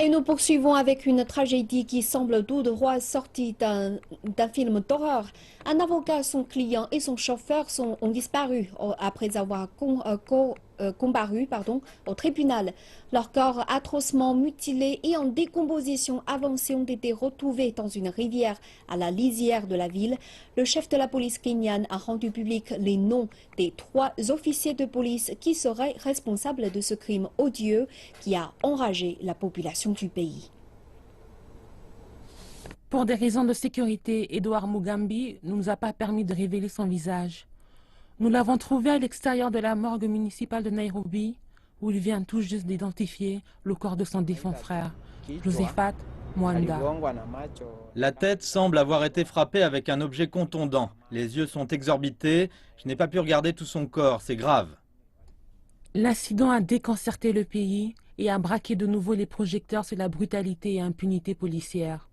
Et nous poursuivons avec une tragédie qui semble tout droit sortie d'un film d'horreur. Un avocat, son client et son chauffeur ont disparu après avoir comparu au tribunal. Leurs corps atrocement mutilés et en décomposition avancée ont été retrouvés dans une rivière à la lisière de la ville. Le chef de la police kenyane a rendu public les noms des 3 officiers de police qui seraient responsables de ce crime odieux qui a enragé la population du pays. Pour des raisons de sécurité, Edouard Mugambi ne nous a pas permis de révéler son visage. Nous l'avons trouvé à l'extérieur de la morgue municipale de Nairobi, où il vient tout juste d'identifier le corps de son défunt frère, Josephat Mwanda. La tête semble avoir été frappée avec un objet contondant. Les yeux sont exorbités. Je n'ai pas pu regarder tout son corps. C'est grave. L'incident a déconcerté le pays et a braqué de nouveau les projecteurs sur la brutalité et impunité policière.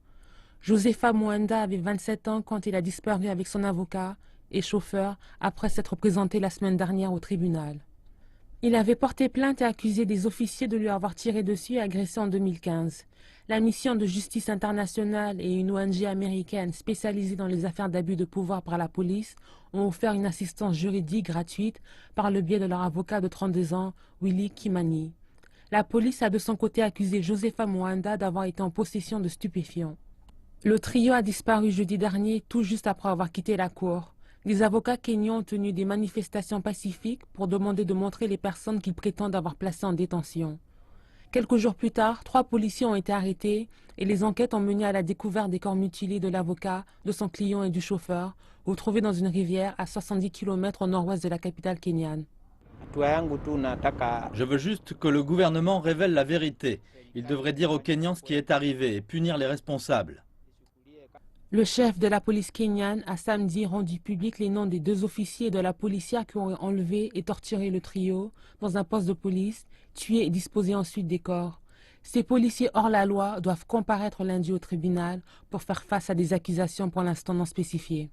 Josephat Mwanda avait 27 ans quand il a disparu avec son avocat et chauffeur après s'être présenté la semaine dernière au tribunal. Il avait porté plainte et accusé des officiers de lui avoir tiré dessus et agressé en 2015. La mission de justice internationale et une ONG américaine spécialisée dans les affaires d'abus de pouvoir par la police ont offert une assistance juridique gratuite par le biais de leur avocat de 32 ans, Willy Kimani. La police a de son côté accusé Josephat Mwanda d'avoir été en possession de stupéfiants. Le trio a disparu jeudi dernier, tout juste après avoir quitté la cour. Les avocats kenyans ont tenu des manifestations pacifiques pour demander de montrer les personnes qu'ils prétendent avoir placées en détention. Quelques jours plus tard, 3 policiers ont été arrêtés et les enquêtes ont mené à la découverte des corps mutilés de l'avocat, de son client et du chauffeur, retrouvés dans une rivière à 70 km au nord-ouest de la capitale kenyane. Je veux juste que le gouvernement révèle la vérité. Il devrait dire aux Kenyans ce qui est arrivé et punir les responsables. Le chef de la police kenyane a samedi rendu public les noms des 2 officiers de la policière qui ont enlevé et torturé le trio dans un poste de police, tué et disposé ensuite des corps. Ces policiers hors la loi doivent comparaître lundi au tribunal pour faire face à des accusations pour l'instant non spécifiées.